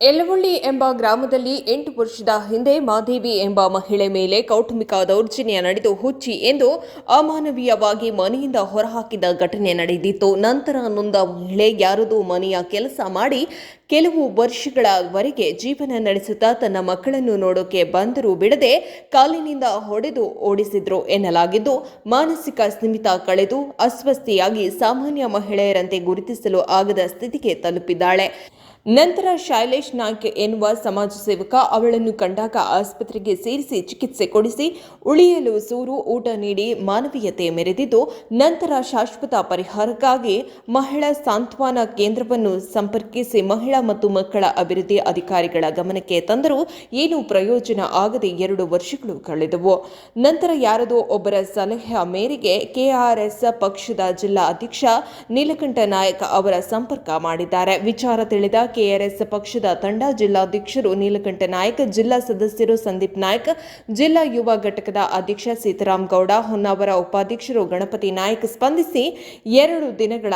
ಯಲವಳ್ಳಿ ಎಂಬ ಗ್ರಾಮದಲ್ಲಿ 8 ವರ್ಷದ ಹಿಂದೆ ಮಾದೇವಿ ಎಂಬ ಮಹಿಳೆ ಮೇಲೆ ಕೌಟುಂಬಿಕ ದೌರ್ಜನ್ಯ ನಡೆದು ಹುಚ್ಚಿ ಎಂದು ಅಮಾನವೀಯವಾಗಿ ಮನೆಯಿಂದ ಹೊರಹಾಕಿದ ಘಟನೆ ನಡೆದಿತ್ತು. ನಂತರ ನೊಂದ ಮಹಿಳೆ ಯಾರದೋ ಮನೆಯ ಕೆಲಸ ಮಾಡಿ ಕೆಲವು ವರ್ಷಗಳವರೆಗೆ ಜೀವನ ನಡೆಸುತ್ತಾ ತನ್ನ ಮಕ್ಕಳನ್ನು ನೋಡೋಕೆ ಬಂದರೂ ಬಿಡದೆ ಕಾಲಿನಿಂದ ಹೊಡೆದು ಓಡಿಸಿದ್ರು ಎನ್ನಲಾಗಿದ್ದು, ಮಾನಸಿಕ ಸ್ಥಿಮಿತ ಕಳೆದು ಅಸ್ವಸ್ಥೆಯಾಗಿ ಸಾಮಾನ್ಯ ಮಹಿಳೆಯರಂತೆ ಗುರುತಿಸಲು ಆಗದ ಸ್ಥಿತಿಗೆ ತಲುಪಿದ್ದಾಳೆ. ನಂತರ ಶೈಲೇಶ್ ನಾಯ್ಕ್ ಎನ್ನುವ ಸಮಾಜ ಸೇವಕ ಅವಳನ್ನು ಕಂಡಾಗ ಆಸ್ಪತ್ರೆಗೆ ಸೇರಿಸಿ ಚಿಕಿತ್ಸೆ ಕೊಡಿಸಿ ಉಳಿಯಲು ಸೂರು ಊಟ ನೀಡಿ ಮಾನವೀಯತೆ ಮೆರೆದಿದ್ದು, ನಂತರ ಶಾಶ್ವತ ಪರಿಹಾರಕ್ಕಾಗಿ ಮಹಿಳಾ ಸಾಂತ್ವನ ಕೇಂದ್ರವನ್ನು ಸಂಪರ್ಕಿಸಿ ಮಹಿಳಾ ಮತ್ತು ಮಕ್ಕಳ ಅಭಿವೃದ್ಧಿ ಅಧಿಕಾರಿಗಳ ಗಮನಕ್ಕೆ ತಂದರೂ ಏನೂ ಪ್ರಯೋಜನ ಆಗದೆ 2 ವರ್ಷಗಳು ಕಳೆದವು. ನಂತರ ಯಾರದೋ ಒಬ್ಬರ ಸಲಹೆಯ ಮೇರೆಗೆ ಕೆಆರ್ಎಸ್ ಪಕ್ಷದ ಜಿಲ್ಲಾ ಅಧ್ಯಕ್ಷ ನೀಲಕಂಠ ನಾಯಕ್ ಅವರ ಸಂಪರ್ಕ ಮಾಡಿದ್ದಾರೆ. ವಿಚಾರ ತಿಳಿದ ಕೆಆರ್ಎಸ್ ಪಕ್ಷದ ತಂಡ ಜಿಲ್ಲಾಧ್ಯಕ್ಷರು ನೀಲಕಂಠ ನಾಯಕ್, ಜಿಲ್ಲಾ ಸದಸ್ಯರು ಸಂದೀಪ್ ನಾಯಕ್, ಜಿಲ್ಲಾ ಯುವ ಘಟಕದ ಅಧ್ಯಕ್ಷ ಸೀತಾರಾಮ್ ಗೌಡ, ಹೊನ್ನಾವರ ಉಪಾಧ್ಯಕ್ಷರು ಗಣಪತಿ ನಾಯಕ್ ಸ್ಪಂದಿಸಿ 2 ದಿನಗಳ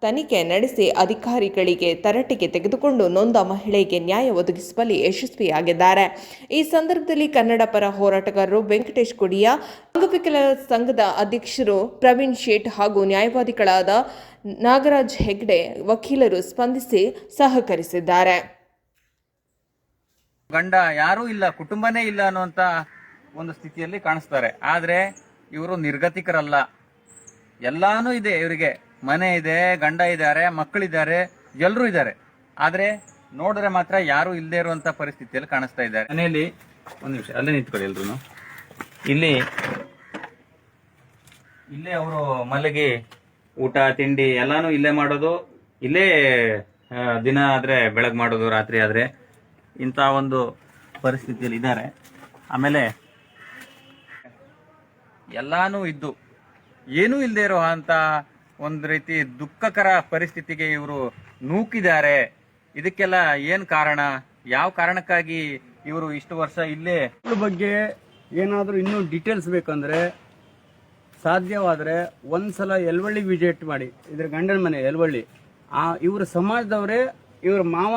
ತನಿಖೆ ನಡೆಸಿ ಅಧಿಕಾರಿಗಳಿಗೆ ತರಾಟೆಗೆ ತೆಗೆದುಕೊಂಡು ನೊಂದ ಮಹಿಳೆಗೆ ನ್ಯಾಯ ಒದಗಿಸುವಲ್ಲಿ ಯಶಸ್ವಿಯಾಗಿದ್ದಾರೆ. ಈ ಸಂದರ್ಭದಲ್ಲಿ ಕನ್ನಡ ಪರ ಹೋರಾಟಗಾರರು ವೆಂಕಟೇಶ್ ಕೊಡಿಯ, ಅಂಗವಿಕಲರ ಸಂಘದ ಅಧ್ಯಕ್ಷರು ಪ್ರವೀಣ್ ಶೇಟ್ ಹಾಗೂ ನ್ಯಾಯವಾದಿಗಳಾದ ನಾಗರಾಜ್ ಹೆಗ್ಡೆ ವಕೀಲರು ಸ್ಪಂದಿಸಿ ಸಹಕರಿಸಿದ್ದಾರೆ. ಗಂಡ ಯಾರೂ ಇಲ್ಲ, ಕುಟುಂಬನೇ ಇಲ್ಲ ಅನ್ನುವಂತ ಒಂದು ಸ್ಥಿತಿಯಲ್ಲಿ ಕಾಣಿಸ್ತಾರೆ. ಆದ್ರೆ ಇವರು ನಿರ್ಗತಿಕರಲ್ಲ, ಎಲ್ಲಾನು ಇದೆ ಇವರಿಗೆ. ಮನೆ ಇದೆ, ಗಂಡ ಇದ್ದಾರೆ, ಮಕ್ಕಳಿದ್ದಾರೆ, ಎಲ್ಲರೂ ಇದ್ದಾರೆ. ಆದ್ರೆ ನೋಡಿದ್ರೆ ಮಾತ್ರ ಯಾರು ಇಲ್ಲದೆ ಇರುವಂತ ಪರಿಸ್ಥಿತಿಯಲ್ಲಿ ಕಾಣಿಸ್ತಾ ಇದ್ದಾರೆ. ಮನೆಯಲ್ಲಿ ಒಂದು ನಿಮಿಷ ಅಲ್ಲೇ ನಿಂತ್ಕೊಳ್ಳಿ ಎಲ್ರು. ಇಲ್ಲೇ ಅವರು ಮಲಗಿ ಊಟ ತಿಂಡಿ ಎಲ್ಲಾನು ಇಲ್ಲೇ ಮಾಡೋದು, ಇಲ್ಲೇ ದಿನ ಆದ್ರೆ ಬೆಳಗ್ಗೆ ಮಾಡೋದು, ರಾತ್ರಿ ಆದ್ರೆ ಇಂಥ ಒಂದು ಪರಿಸ್ಥಿತಿಯಲ್ಲಿ ಇದ್ದಾರೆ. ಆಮೇಲೆ ಎಲ್ಲಾನು ಇದ್ದು ಏನೂ ಇಲ್ಲದೆ ಇರೋ ಅಂತ ಒಂದು ರೀತಿ ದುಃಖಕರ ಪರಿಸ್ಥಿತಿಗೆ ಇವರು ನೂಕಿದ್ದಾರೆ. ಇದಕ್ಕೆಲ್ಲ ಏನ್ ಕಾರಣ, ಯಾವ ಕಾರಣಕ್ಕಾಗಿ ಇವರು ಇಷ್ಟು ವರ್ಷ ಇಲ್ಲೇ ಬಗ್ಗೆ ಏನಾದರೂ ಇನ್ನೂ ಡೀಟೇಲ್ಸ್ ಬೇಕಂದ್ರೆ ಸಾಧ್ಯವಾದರೆ ಒಂದ್ಸಲ ಯಲವಳ್ಳಿ ವಿಸಿಟ್ ಮಾಡಿ. ಇದ್ರ ಗಂಡನ ಮನೆ ಯಲವಳ್ಳಿ. ಇವ್ರ ಸಮಾಜದವರೇ, ಇವ್ರ ಮಾವ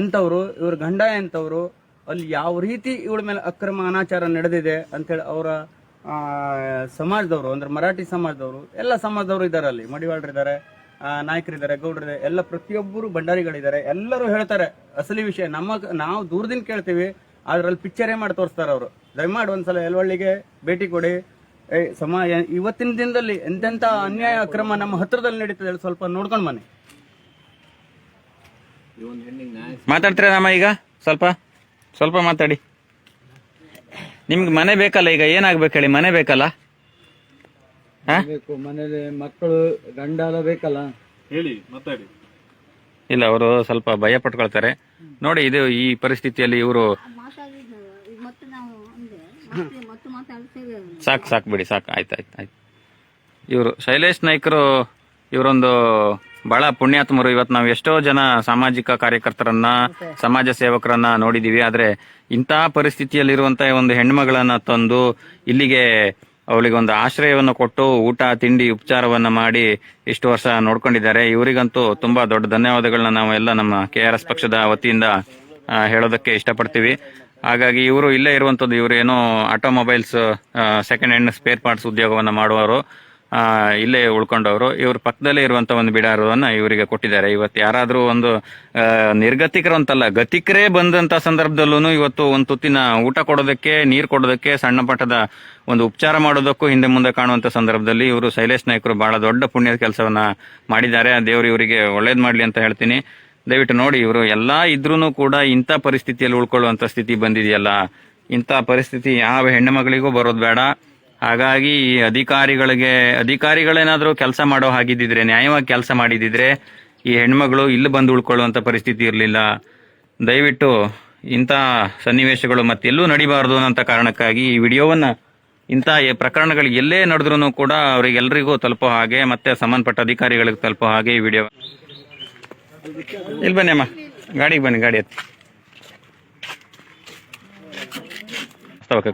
ಎಂಥವ್ರು, ಇವ್ರ ಗಂಡ ಎಂಥವ್ರು, ಅಲ್ಲಿ ಯಾವ ರೀತಿ ಇವಳ ಮೇಲೆ ಅಕ್ರಮ ಅನಾಚಾರ ನಡೆದಿದೆ ಅಂತೇಳಿ ಅವರ ಸಮಾಜದವರು, ಅಂದ್ರೆ ಮರಾಠಿ ಸಮಾಜದವರು, ಎಲ್ಲ ಸಮಾಜದವರು ಇದ್ದಾರೆ ಅಲ್ಲಿ. ಮಡಿವಾಳರಿದ್ದಾರೆ, ನಾಯಕರಿದ್ದಾರೆ, ಗೌಡರಿದ್ದಾರೆ, ಎಲ್ಲ ಪ್ರತಿಯೊಬ್ಬರು ಭಂಡಾರಿಗಳಿದ್ದಾರೆ. ಎಲ್ಲರೂ ಹೇಳ್ತಾರೆ ಅಸಲಿ ವಿಷಯ. ನಾವು ದೂರದಿಂದ ಕೇಳ್ತೀವಿ, ಅದ್ರಲ್ಲಿ ಪಿಕ್ಚರೇ ಮಾಡಿ ತೋರಿಸ್ತಾರೆ ಅವರು. ದಯಮಾಡಿ ಒಂದ್ಸಲ ಯಲವಳ್ಳಿಗೆ ಭೇಟಿ ಕೊಡಿ. ಇವತ್ತಿನ ದಿನದಲ್ಲಿ ಎಂತೆಂತ ಅನ್ಯಾಯ ಅಕ್ರಮ ನಮ್ಮ ಹತ್ರದಲ್ಲಿ ನಡೀತದೆ ಸ್ವಲ್ಪ ನೋಡ್ಕೊಂಡು ಬನ್ನಿ. ಮಾತಾಡ್ತೀರಾ ನಮ್ಮ ಈಗ ಸ್ವಲ್ಪ ಮಾತಾಡಿ. ನಿಮ್ಗೆ ಮನೆ ಬೇಕಲ್ಲ, ಈಗ ಏನಾಗ್ಬೇಕು ಹೇಳಿ? ಮನೆ ಬೇಕಲ್ಲ, ಮನೇಲಿ ಮಕ್ಕಳು ಗಂಡ ಎಲ್ಲ ಬೇಕಲ್ಲ, ಹೇಳಿ ಮಾತಾಡಿ. ಇಲ್ಲ, ಅವರು ಸ್ವಲ್ಪ ಭಯ ಪಟ್ಕೊಳ್ತಾರೆ ನೋಡಿ. ಇದು ಈ ಪರಿಸ್ಥಿತಿಯಲ್ಲಿ ಇವರು ಸಾಕು ಬಿಡಿ, ಸಾಕು, ಆಯ್ತು. ಇವರು ಶೈಲೇಶ್ ನಾಯ್ಕರು, ಇವರೊಂದು ಬಹಳ ಪುಣ್ಯಾತ್ಮರು. ಇವತ್ತು ನಾವು ಎಷ್ಟೋ ಜನ ಸಾಮಾಜಿಕ ಕಾರ್ಯಕರ್ತರನ್ನ, ಸಮಾಜ ಸೇವಕರನ್ನ ನೋಡಿದೀವಿ. ಆದ್ರೆ ಇಂತಹ ಪರಿಸ್ಥಿತಿಯಲ್ಲಿರುವಂತ ಒಂದು ಹೆಣ್ಮಗಳನ್ನ ತಂದು ಇಲ್ಲಿಗೆ ಅವಳಿಗೆ ಒಂದು ಆಶ್ರಯವನ್ನು ಕೊಟ್ಟು ಊಟ ತಿಂಡಿ ಉಪಚಾರವನ್ನ ಮಾಡಿ ಇಷ್ಟು ವರ್ಷ ನೋಡ್ಕೊಂಡಿದ್ದಾರೆ. ಇವರಿಗಂತೂ ತುಂಬಾ ದೊಡ್ಡ ಧನ್ಯವಾದಗಳನ್ನ ನಾವು ಎಲ್ಲ ನಮ್ಮ ಕೆಆರ್ಎಸ್ ಪಕ್ಷದ ವತಿಯಿಂದ ಹೇಳೋದಕ್ಕೆ ಇಷ್ಟಪಡ್ತೀವಿ. ಹಾಗಾಗಿ ಇವರು ಇಲ್ಲೇ ಇರುವಂತದ್ದು, ಇವರು ಏನೋ automobiles second hand spare parts ಉದ್ಯೋಗವನ್ನ ಮಾಡುವವರು, ಇಲ್ಲೇ ಉಳ್ಕೊಂಡವರು. ಇವ್ರ ಪಕ್ಕದಲ್ಲೇ ಇರುವಂತ ಒಂದು ಬಿಡಾರವನ್ನ ಇವರಿಗೆ ಕೊಟ್ಟಿದ್ದಾರೆ. ಇವತ್ತು ಯಾರಾದ್ರೂ ಒಂದು ನಿರ್ಗತಿಕರು ಅಂತಲ್ಲ, ಗತಿಕರೇ ಬಂದಂತ ಸಂದರ್ಭದಲ್ಲೂ ಇವತ್ತು ಒಂದು ತುತ್ತಿನ ಊಟ ಕೊಡೋದಕ್ಕೆ, ನೀರು ಕೊಡೋದಕ್ಕೆ, ಸಣ್ಣ ಪಟ್ಟದ ಒಂದು ಉಪಚಾರ ಮಾಡೋದಕ್ಕೂ ಹಿಂದೆ ಮುಂದೆ ಕಾಣುವಂತ ಸಂದರ್ಭದಲ್ಲಿ ಇವರು ಶೈಲೇಶ್ ನಾಯ್ಕರು ಬಹಳ ದೊಡ್ಡ ಪುಣ್ಯದ ಕೆಲಸವನ್ನ ಮಾಡಿದ್ದಾರೆ. ದೇವರು ಇವರಿಗೆ ಒಳ್ಳೇದ್ ಮಾಡ್ಲಿ ಅಂತ ಹೇಳ್ತೀನಿ. ದಯವಿಟ್ಟು ನೋಡಿ, ಇವರು ಎಲ್ಲಾ ಇದ್ರೂ ಕೂಡ ಇಂಥ ಪರಿಸ್ಥಿತಿಯಲ್ಲಿ ಉಳ್ಕೊಳ್ಳುವಂತ ಸ್ಥಿತಿ ಬಂದಿದೆಯಲ್ಲ, ಇಂಥ ಪರಿಸ್ಥಿತಿ ಯಾವ ಹೆಣ್ಣು ಮಗಳಿಗೂ ಬರೋದು ಬೇಡ. ಹಾಗಾಗಿ ಈ ಅಧಿಕಾರಿಗಳೇನಾದ್ರೂ ಕೆಲಸ ಮಾಡೋ ಹಾಗಿದ್ದಿದ್ರೆ, ನ್ಯಾಯವಾಗಿ ಕೆಲಸ ಮಾಡಿದಿದ್ರೆ ಈ ಹೆಣ್ಮಗಳು ಇಲ್ಲಿ ಬಂದು ಉಳ್ಕೊಳ್ಳುವಂತ ಪರಿಸ್ಥಿತಿ ಇರಲಿಲ್ಲ. ದಯವಿಟ್ಟು ಇಂಥ ಸನ್ನಿವೇಶಗಳು ಮತ್ತೆಲ್ಲೂ ನಡಿಬಾರ್ದು ಅನ್ನೋ ಕಾರಣಕ್ಕಾಗಿ ಈ ವಿಡಿಯೋವನ್ನ, ಇಂಥ ಪ್ರಕರಣಗಳು ಎಲ್ಲೇ ನಡೆದ್ರೂ ಕೂಡ ಅವರಿಗೆಲ್ಲರಿಗೂ ತಲುಪೋ ಹಾಗೆ, ಮತ್ತೆ ಸಂಬಂಧಪಟ್ಟ ಅಧಿಕಾರಿಗಳಿಗೆ ತಲುಪೋ ಹಾಗೆ ಈ ವಿಡಿಯೋ. ಇಲ್ಲಿ ಬನ್ನಿ ಅಮ್ಮ, ಗಾಡಿಗೆ ಬನ್ನಿ, ಗಾಡಿ ಹತ್ತಿ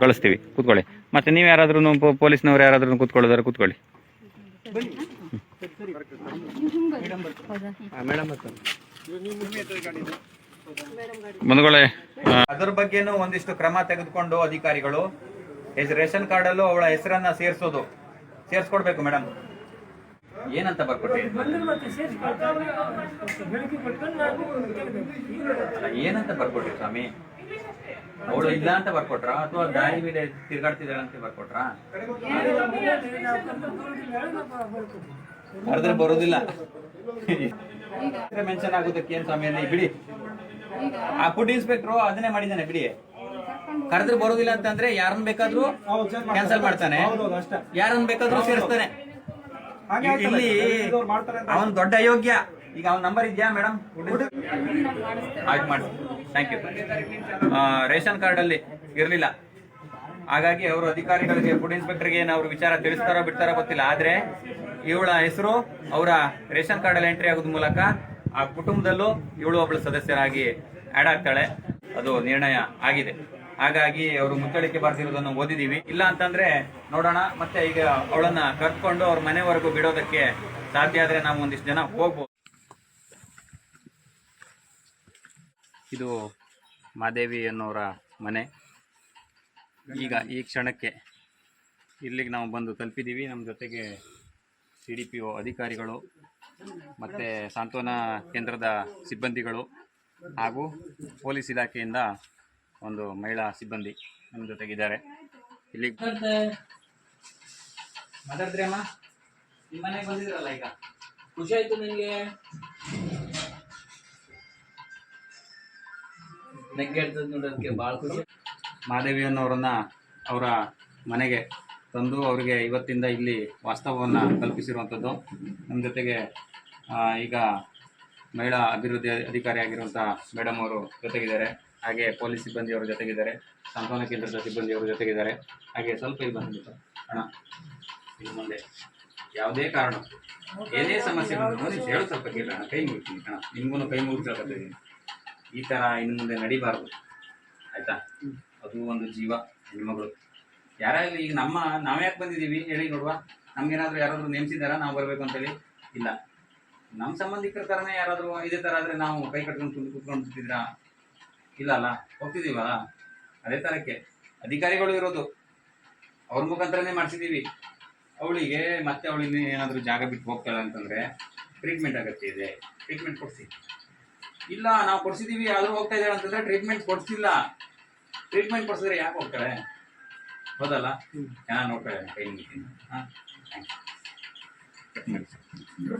ಕಳಿಸ್ತೀವಿ, ಕೂತ್ಕೊಳ್ಳಿ. ಮತ್ತೆ ನೀವು ಯಾರಾದ್ರೂ ಪೊಲೀಸ್ನವ್ರು ಯಾರಾದ್ರೂ ಕೂತ್ಕೊಳ್ಳೋದಾರೆ ಕೂತ್ಕೊಳ್ಳಿ. ಬಂಧುಗಳೇ, ಅದರ ಬಗ್ಗೆನೂ ಒಂದಿಷ್ಟು ಕ್ರಮ ತೆಗೆದುಕೊಂಡು ಅಧಿಕಾರಿಗಳು ರೇಷನ್ ಕಾರ್ಡ್ ಅಲ್ಲೂ ಅವಳ ಹೆಸರನ್ನ ಸೇರ್ಸ್ಕೊಡ್ಬೇಕು ಮೇಡಮ್. ಏನಂತ ಬರ್ಕೊಟ್ರಿ? ಏನಂತ ಬರ್ಕೊಟ್ರಿ ಸ್ವಾಮಿ? ಅವಳು ಇಲ್ಲ ಅಂತ ಬರ್ಕೊಟ್ರ ಅಥವಾ ದಾರಿ ಮೇಲೆ ತಿರ್ಗಾಡ್ತಿದ್ದಾಳೆ ಅಂತ ಬರ್ಕೊಟ್ರ? ಕರೆದ್ರೆ ಬರೋದಿಲ್ಲ. ಮೆನ್ಷನ್ ಆಗೋದಕ್ಕೆ ಏನ್ ಸ್ವಾಮಿ ಅಲ್ಲಿ ಬಿಡಿ. ಆ ಫುಡ್ ಇನ್ಸ್ಪೆಕ್ಟ್ರು ಅದನ್ನೇ ಮಾಡಿದ್ದಾನೆ ಬಿಡಿ. ಕರೆದ್ರೆ ಬರೋದಿಲ್ಲ ಅಂತಂದ್ರೆ ಯಾರನ್ನ ಬೇಕಾದ್ರೂ ಕ್ಯಾನ್ಸಲ್ ಮಾಡ್ತಾನೆ, ಯಾರನ್ನ ಬೇಕಾದ್ರೂ ಸೇರಿಸ್ತಾನೆ. ಇಲ್ಲಿ ಅವನ್ ದೊಡ್ಡ ಅಯೋಗ್ಯ. ಈಗ ಅವನ ನಂಬರ್ ಇದೆಯಾ ಮೇಡಮ್? ಆಯ್ತು ಮಾಡಿ, ಥ್ಯಾಂಕ್ ಯು. ರೇಷನ್ ಕಾರ್ಡ್ ಅಲ್ಲಿ ಇರ್ಲಿಲ್ಲ, ಹಾಗಾಗಿ ಅವರು ಅಧಿಕಾರಿಗಳಿಗೆ ಫುಡ್ ಇನ್ಸ್ಪೆಕ್ಟರ್ಗೆ ಏನು ಅವ್ರ ವಿಚಾರ ತಿಳಿಸ್ತಾರೋ ಬಿಡ್ತಾರೋ ಗೊತ್ತಿಲ್ಲ. ಆದ್ರೆ ಇವಳ ಹೆಸರು ಅವರ ರೇಷನ್ ಕಾರ್ಡ್ ಅಲ್ಲಿ ಎಂಟ್ರಿ ಆಗೋದ್ ಮೂಲಕ ಆ ಕುಟುಂಬದಲ್ಲೂ ಇವಳು ಒಬ್ಬಳು ಸದಸ್ಯರಾಗಿ ಆಡ್ ಆಗ್ತಾಳೆ. ಅದು ನಿರ್ಣಯ ಆಗಿದೆ. ಹಾಗಾಗಿ ಅವರು ಮುಚ್ಚಳಿಕೆ ಬರ್ತಿರೋದನ್ನು ಓದಿದೀವಿ. ಇಲ್ಲ ಅಂತಂದ್ರೆ ನೋಡೋಣ. ಮತ್ತೆ ಈಗ ಅವಳನ್ನ ಕರ್ಕೊಂಡು ಅವ್ರ ಮನೆವರೆಗೂ ಬಿಡೋದಕ್ಕೆ ಸಾಧ್ಯ ಆದ್ರೆ ನಾವು ಒಂದಿಷ್ಟು ಜನ ಹೋಗ್ಬೋದು. ಇದು ಮಾದೇವಿ ಅನ್ನೋರ ಮನೆ. ಈಗ ಈ ಕ್ಷಣಕ್ಕೆ ಇಲ್ಲಿಗೆ ನಾವು ಬಂದು ತಲುಪಿದ್ದೀವಿ. ನಮ್ಮ ಜೊತೆಗೆ CDPO ಅಧಿಕಾರಿಗಳು ಮತ್ತು ಸಾಂತ್ವನ ಕೇಂದ್ರದ ಸಿಬ್ಬಂದಿಗಳು ಹಾಗೂ ಪೊಲೀಸ್ ಇಲಾಖೆಯಿಂದ ಒಂದು ಮಹಿಳಾ ಸಿಬ್ಬಂದಿ ನಮ್ಮ ಜೊತೆಗಿದ್ದಾರೆ. ಇಲ್ಲಿ ಮಾತಾಡ್ತೀರಿ ಅಮ್ಮ? ನಿಮ್ಮ ಮನೆಗೆ ಬಂದಿದ್ರಲ್ಲ, ಈಗ ಖುಷಿ ಆಯ್ತು ನಿಮಗೆ? ನೋಡೋದಕ್ಕೆ ಭಾಳ ಖುಷಿ. ಮಾದೇವಿ ಅನ್ನೋರನ್ನ ಅವರ ಮನೆಗೆ ತಂದು ಅವರಿಗೆ ಇವತ್ತಿಂದ ಇಲ್ಲಿ ವಾಸ್ತವವನ್ನು ಕಲ್ಪಿಸಿರುವಂಥದ್ದು. ನಮ್ಮ ಜೊತೆಗೆ ಈಗ ಮಹಿಳಾ ಅಭಿವೃದ್ಧಿ ಅಧಿಕಾರಿ ಆಗಿರುವಂಥ ಮೇಡಮ್ ಅವರು ಜೊತೆಗಿದ್ದಾರೆ. ಹಾಗೆ ಪೊಲೀಸ್ ಸಿಬ್ಬಂದಿಯವರು ಜೊತೆಗಿದ್ದಾರೆ. ಸಾಂತ್ವನ ಕೇಂದ್ರದ ಸಿಬ್ಬಂದಿಯವರು ಜೊತೆಗಿದ್ದಾರೆ. ಹಾಗೆ ಸ್ವಲ್ಪ ಇಲ್ಲಿ ಬಂದ್ಬಿಟ್ಟು ಅಣ್ಣ, ಇನ್ನು ಮುಂದೆ ಯಾವುದೇ ಕಾರಣ ಏನೇ ಸಮಸ್ಯೆ ಬಂದು ಹೇಳು, ಸ್ವಲ್ಪ ಕೇಳ, ಕೈ ಮುಗಿತೀನಿ ಅಣ್ಣ. ನಿಮ್ಗೂ ಕೈ ಮುಗಿಸ್ಕೊಳ್ತಿದ್ದೀನಿ. ಈ ಥರ ಇನ್ನು ಮುಂದೆ ನಡಿಬಾರ್ದು, ಆಯ್ತಾ? ಅದು ಒಂದು ಜೀವ, ಹೆಣ್ಮಗಳು. ಯಾರಾಗಲಿ ಈಗ ನಾವ್ಯಾಕೆ ಬಂದಿದ್ದೀವಿ ಹೇಳಿ ನೋಡುವ? ನಮ್ಗೇನಾದ್ರೂ ಯಾರಾದ್ರೂ ನೇಮಿಸಿದಾರ ನಾವು ಬರಬೇಕು ಅಂತೇಳಿ? ಇಲ್ಲ. ನಮ್ಮ ಸಂಬಂಧಿಕರ ಥರನೇ ಯಾರಾದರೂ ಇದೇ ಥರ ಆದರೆ ನಾವು ಕೈ ಕಟ್ಕೊಂಡು ಕೂತ್ಕೊಂಡಿರ್ತಿದ್ರಾ? ಇಲ್ಲ ಅಲ್ಲ, ಹೋಗ್ತಿದ್ದೀವಲ್ಲ. ಅದೇ ಥರಕ್ಕೆ ಅಧಿಕಾರಿಗಳು ಇರೋದು, ಅವ್ರ ಮುಖಾಂತರನೇ ಮಾಡಿಸಿದ್ದೀವಿ. ಅವಳಿಗೆ ಮತ್ತೆ ಅವಳಿಗೆ ಏನಾದರೂ ಜಾಗ ಬಿಟ್ಟು ಹೋಗ್ತಾಳೆ ಅಂತಂದರೆ ಟ್ರೀಟ್ಮೆಂಟ್ ಅಗತ್ಯ ಇದೆ, ಟ್ರೀಟ್ಮೆಂಟ್ ಕೊಡಿಸಿ. ಇಲ್ಲ ನಾವು ಕೊಡಿಸಿದ್ದೀವಿ ಆದರೂ ಹೋಗ್ತಾ ಇದ್ದಾಳೆ ಅಂತಂದರೆ ಟ್ರೀಟ್ಮೆಂಟ್ ಕೊಡಿಸಿಲ್ಲ. ಟ್ರೀಟ್ಮೆಂಟ್ ಕೊಡಿಸಿದ್ರೆ ಯಾಕೆ ಹೋಗ್ತಾಳೆ? ಹೌದಲ್ಲ? ಚೆನ್ನಾಗಿ ನೋಡ್ತಾಳೆ. ಕೈ ಮುಗಿತೀನಿ. ಹಾಂ, ಥ್ಯಾಂಕ್ ಯು.